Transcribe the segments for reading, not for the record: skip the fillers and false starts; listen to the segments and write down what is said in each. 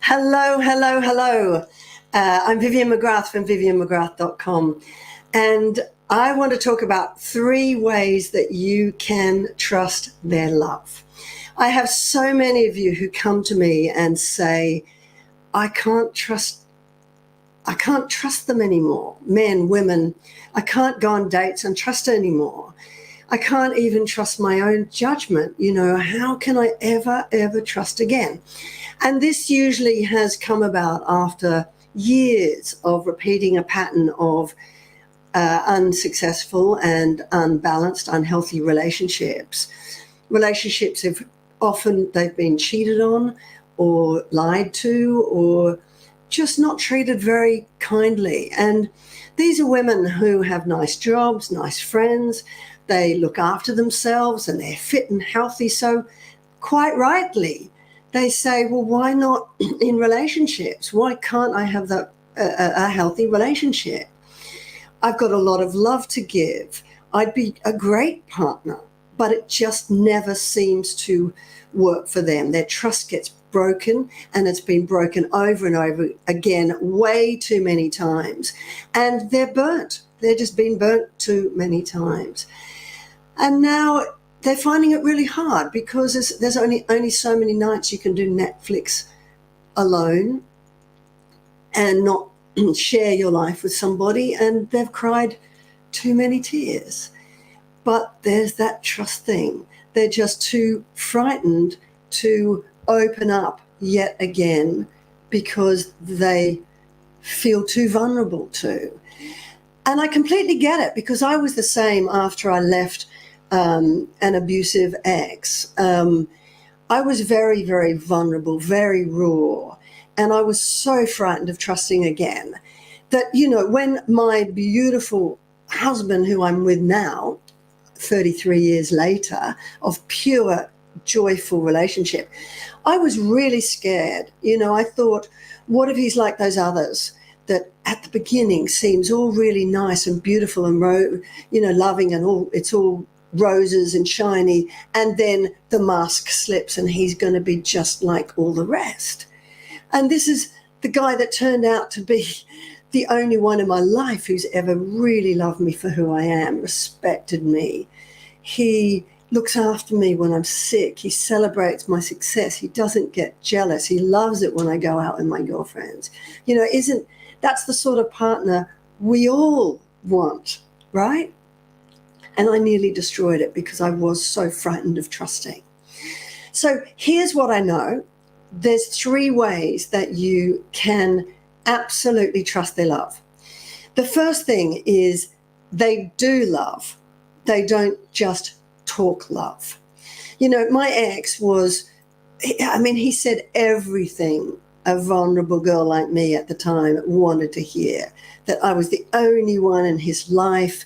Hello, hello, hello. I'm Vivian McGrath from vivianmcgrath.com. And I want to talk about 3 ways that you can trust their love. I have so many of you who come to me and say, I can't trust them anymore. Men, women, I can't go on dates and trust anymore. I can't even trust my own judgment. How can I ever trust again? And this usually has come about after years of repeating a pattern of unsuccessful and unbalanced, unhealthy relationships. Relationships they've been cheated on or lied to or just not treated very kindly. And these are women who have nice jobs, nice friends, they look after themselves and they're fit and healthy. So quite rightly, they say, well, why not in relationships? Why can't I have a healthy relationship? I've got a lot of love to give. I'd be a great partner, but it just never seems to work for them. Their trust gets broken, and it's been broken over and over again way too many times. And they're burnt. They're just been burnt too many times. And now they're finding it really hard because there's only so many nights you can do Netflix alone and not share your life with somebody, and they've cried too many tears. But there's that trust thing. They're just too frightened to open up yet again because they feel too vulnerable to. And I completely get it, because I was the same after I left an abusive ex. I was very, very vulnerable, very raw, and I was so frightened of trusting again that, when my beautiful husband, who I'm with now, 33 years later, of pure, joyful relationship, I was really scared. I thought, what if he's like those others that at the beginning seems all really nice and beautiful and loving, and it's all roses and shiny, and then the mask slips and he's going to be just like all the rest. And this is the guy that turned out to be the only one in my life who's ever really loved me for who I am, respected me. He looks after me when I'm sick. He celebrates my success. He doesn't get jealous. He loves it when I go out with my girlfriends. That's the sort of partner we all want, right? And I nearly destroyed it because I was so frightened of trusting. So here's what I know. There's 3 ways that you can absolutely trust their love. The first thing is they do love. They don't just talk love. My ex he said everything a vulnerable girl like me at the time wanted to hear, that I was the only one in his life,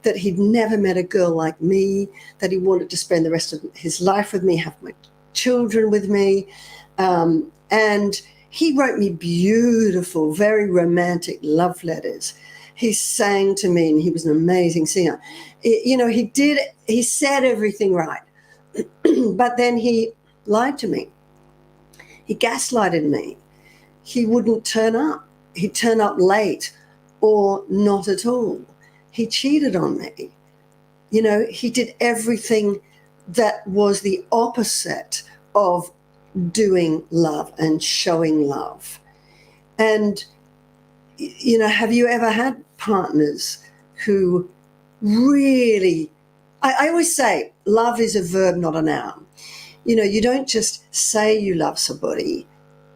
that he'd never met a girl like me, that he wanted to spend the rest of his life with me, have my children with me. And he wrote me beautiful, very romantic love letters. He sang to me, and he was an amazing singer. He said everything right. But then he lied to me. He gaslighted me. He wouldn't turn up. He'd turn up late or not at all. He cheated on me. He did everything that was the opposite of doing love and showing love. And, have you ever had partners who really, I always say love is a verb, not a noun. You don't just say you love somebody,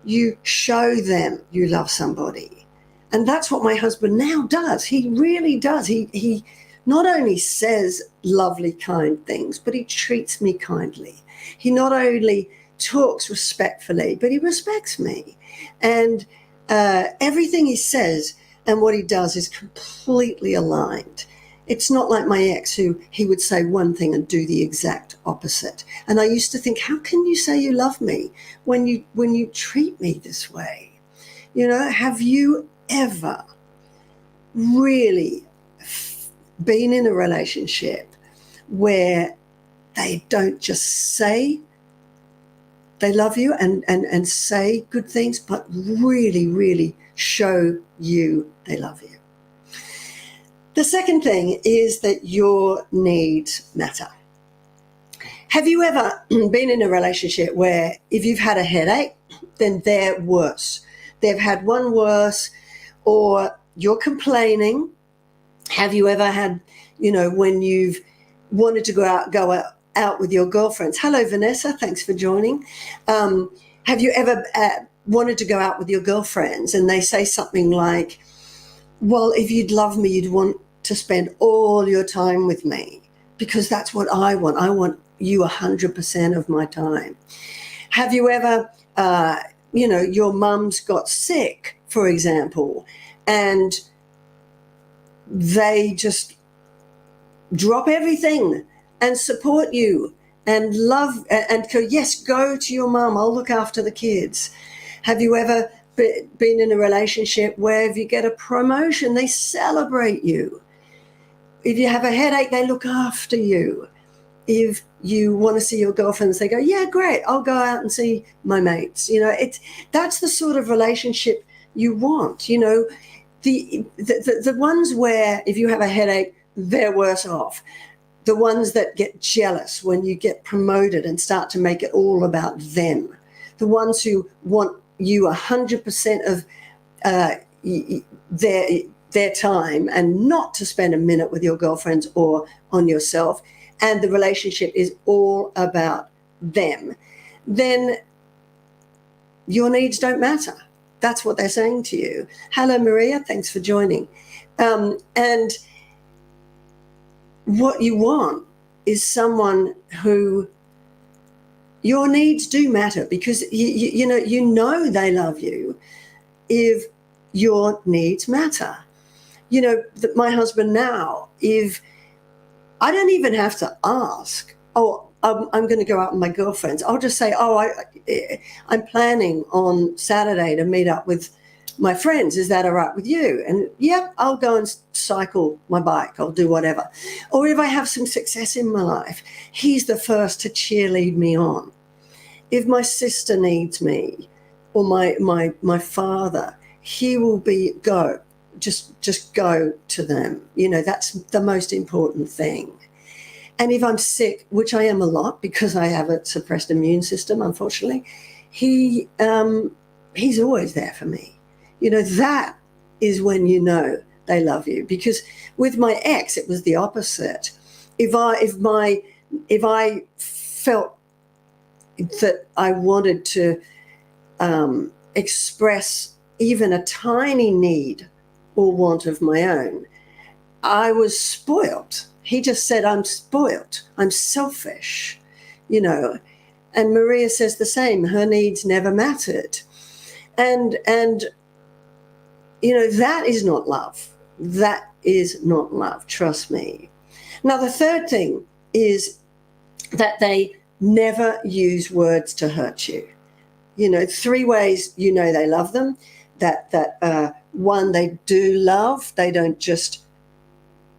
you show them you love somebody. And that's what my husband now does. He really does. He not only says lovely, kind things, but he treats me kindly. He not only talks respectfully, but he respects me. And everything he says and what he does is completely aligned. It's not like my ex, who he would say one thing and do the exact opposite. And I used to think, how can you say you love me when you treat me this way? Have you ever really been in a relationship where they don't just say they love you and say good things, but really, really show you they love you. The second thing is that your needs matter. Have you ever been in a relationship where if you've had a headache, then they're worse? They've had one worse, or you're complaining. Have you ever had, when you've wanted to go out with your girlfriends? Hello, Vanessa. Thanks for joining. Have you ever wanted to go out with your girlfriends and they say something like, well, if you'd love me, you'd want to spend all your time with me because that's what I want. I want you 100% of my time. Have you ever, your mum's got sick, for example, and they just drop everything and support you and love and go, yes, go to your mum, I'll look after the kids. Have you ever been in a relationship where if you get a promotion, they celebrate you? If you have a headache, they look after you. If you want to see your girlfriends, they go, yeah, great, I'll go out and see my mates. That's the sort of relationship you want. The ones where if you have a headache, they're worse off. The ones that get jealous when you get promoted and start to make it all about them. The ones who want you 100% of their time and not to spend a minute with your girlfriends or on yourself, and the relationship is all about them, then your needs don't matter. That's what they're saying to you. Hello, Maria. Thanks for joining. And what you want is someone who your needs do matter, because you know they love you if your needs matter. My husband now, if I don't even have to ask, I'm going to go out with my girlfriends. I'll just say, I'm planning on Saturday to meet up with my friends. Is that all right with you? And yep, I'll go and cycle my bike. I'll do whatever. Or if I have some success in my life, he's the first to cheerlead me on. If my sister needs me or my father, he will just go to them. That's the most important thing. And if I'm sick, which I am a lot because I have a suppressed immune system, unfortunately, he's always there for me. That is when they love you. Because with my ex, it was the opposite. If I felt that I wanted to express even a tiny need or want of my own, I was spoiled. He just said, I'm spoiled. I'm selfish, And Maria says the same. Her needs never mattered. And that is not love. That is not love. Trust me. Now, the third thing is that they never use words to hurt you. 3 ways they love them. That one, they do love. They don't just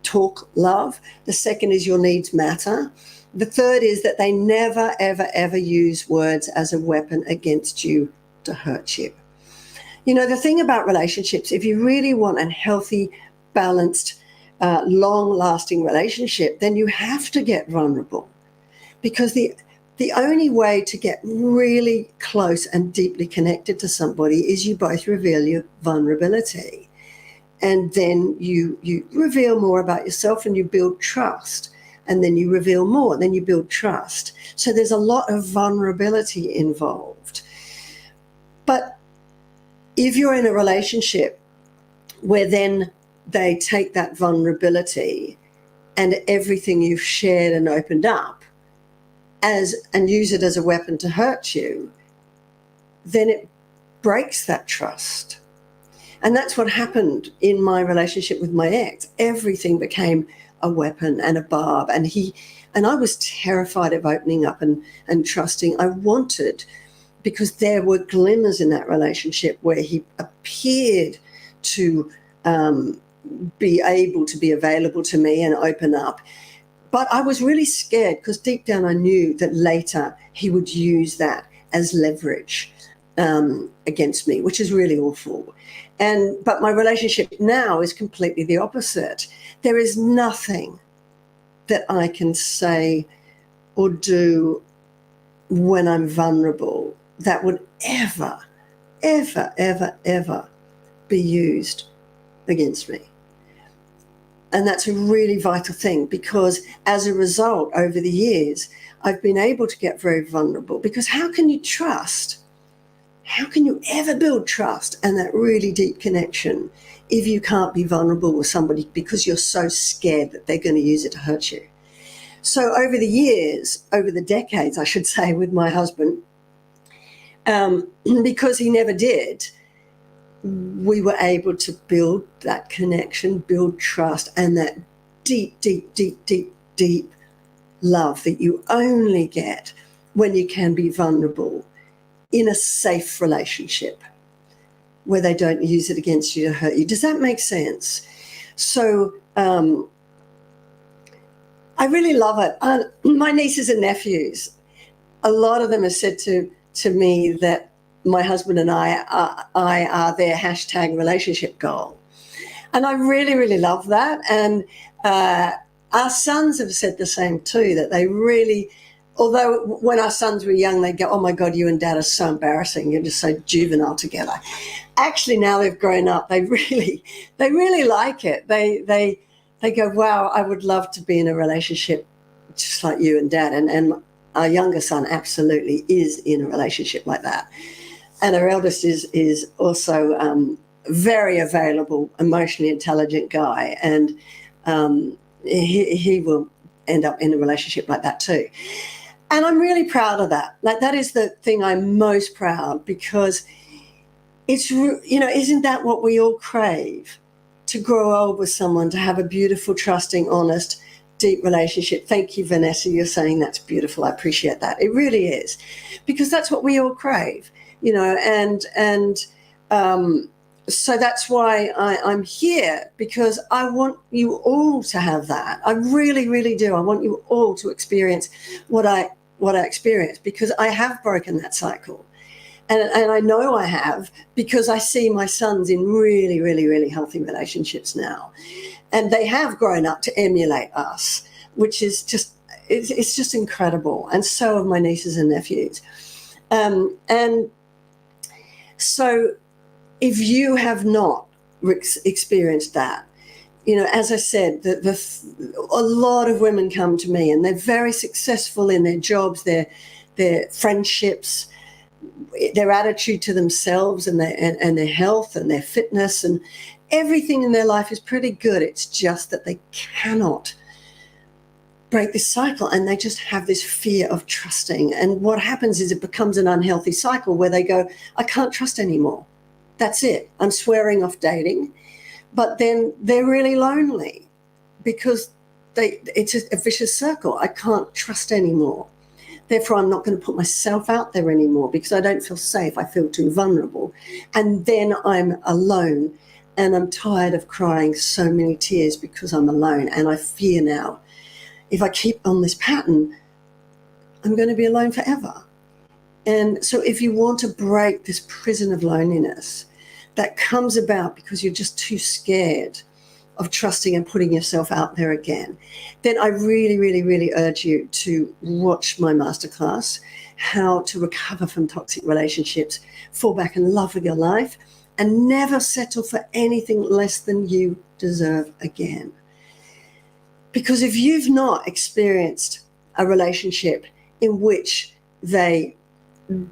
talk love. The second is your needs matter. The third is that they never, ever, ever use words as a weapon against you to hurt you. The thing about relationships, if you really want a healthy, balanced, long-lasting relationship, then you have to get vulnerable, because the only way to get really close and deeply connected to somebody is you both reveal your vulnerability. And then you reveal more about yourself and you build trust. And then you reveal more, then you build trust. So there's a lot of vulnerability involved. But if you're in a relationship where then they take that vulnerability and everything you've shared and opened up and use it as a weapon to hurt you, then it breaks that trust. And that's what happened in my relationship with my ex. Everything became a weapon and a barb. And I was terrified of opening up and trusting. I wanted, because there were glimmers in that relationship where he appeared to be able to be available to me and open up. But I was really scared, because deep down I knew that later he would use that as leverage against me, which is really awful. But my relationship now is completely the opposite. There is nothing that I can say or do when I'm vulnerable that would ever, ever, ever, ever be used against me. And that's a really vital thing, because as a result, over the years, I've been able to get very vulnerable. Because how can you trust? How can you ever build trust and that really deep connection if you can't be vulnerable with somebody because you're so scared that they're going to use it to hurt you? So over the years, over the decades, I should say, with my husband, because he never did, we were able to build that connection, build trust, and that deep, deep, deep, deep, deep love that you only get when you can be vulnerable in a safe relationship where they don't use it against you to hurt you. Does that make sense? So I really love it. My nieces and nephews, a lot of them have said to me that my husband and I are their hashtag relationship goal. And I really, really love that. And our sons have said the same too, that they really, although when our sons were young, they'd go, oh my God, you and Dad are so embarrassing. You're just so juvenile together. Actually, now they've grown up, they really like it. They go, wow, I would love to be in a relationship just like you and Dad. And our younger son absolutely is in a relationship like that. And our eldest is also very available, emotionally intelligent guy. And he will end up in a relationship like that too. And I'm really proud of that. Like, that is the thing I'm most proud, because it's, isn't that what we all crave? To grow old with someone, to have a beautiful, trusting, honest, deep relationship. Thank you, Vanessa. You're saying that's beautiful. I appreciate that. It really is, because that's what we all crave, so that's why I'm here, because I want you all to have that. I really, really do. I want you all to experience what I experienced, because I have broken that cycle. And I know I have, because I see my sons in really, really, really healthy relationships now. And they have grown up to emulate us, which is just, it's just incredible. And so have my nieces and nephews. And so if you have not experienced that, as I said, a lot of women come to me and they're very successful in their jobs, their friendships, their attitude to themselves and their health and their fitness, and everything in their life is pretty good. It's just that they cannot break this cycle, and they just have this fear of trusting. And what happens is it becomes an unhealthy cycle where they go, I can't trust anymore. That's it. I'm swearing off dating. But then they're really lonely because it's a vicious circle. I can't trust anymore. Therefore, I'm not going to put myself out there anymore because I don't feel safe. I feel too vulnerable. And then I'm alone, and I'm tired of crying so many tears because I'm alone. And I fear now, if I keep on this pattern, I'm going to be alone forever. And so if you want to break this prison of loneliness that comes about because you're just too scared of trusting and putting yourself out there again, then I really, really, really urge you to watch my masterclass, How to Recover from Toxic Relationships, Fall Back in Love with Your Life, and never settle for anything less than you deserve again. Because if you've not experienced a relationship in which they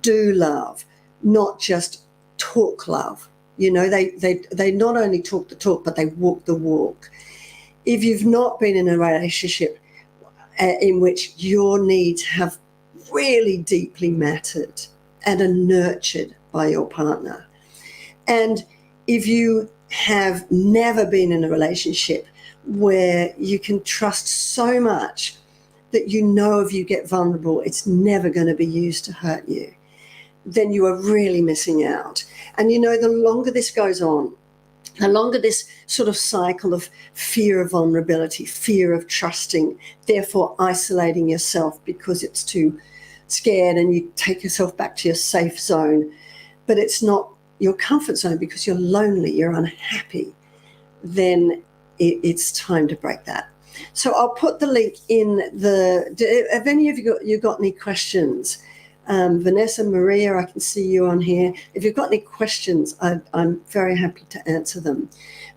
do love, not just talk love, they not only talk the talk, but they walk the walk. If you've not been in a relationship in which your needs have really deeply mattered and are nurtured by your partner, and if you have never been in a relationship where you can trust so much that if you get vulnerable, it's never going to be used to hurt you, then you are really missing out. And the longer this goes on, the longer this sort of cycle of fear of vulnerability, fear of trusting, therefore isolating yourself because it's too scared and you take yourself back to your safe zone, but it's not your comfort zone because you're lonely, you're unhappy, then it's time to break that. So I'll put the link in have any of you got any questions? Vanessa, Maria, I can see you on here. If you've got any questions, I'm very happy to answer them.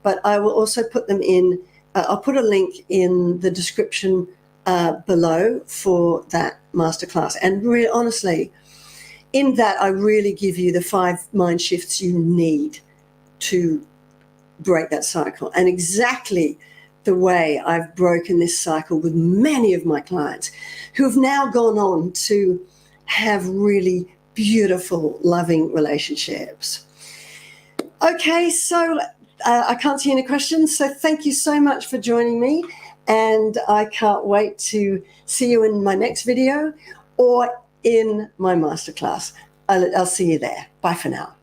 But I will also put them in, I'll put a link in the description below for that masterclass. And really, honestly, in that, I really give you the 5 mind shifts you need to break that cycle, and exactly the way I've broken this cycle with many of my clients who've now gone on to have really beautiful, loving relationships. Okay, so I can't see any questions, so thank you so much for joining me, and I can't wait to see you in my next video or in my masterclass. I'll see you there. Bye for now.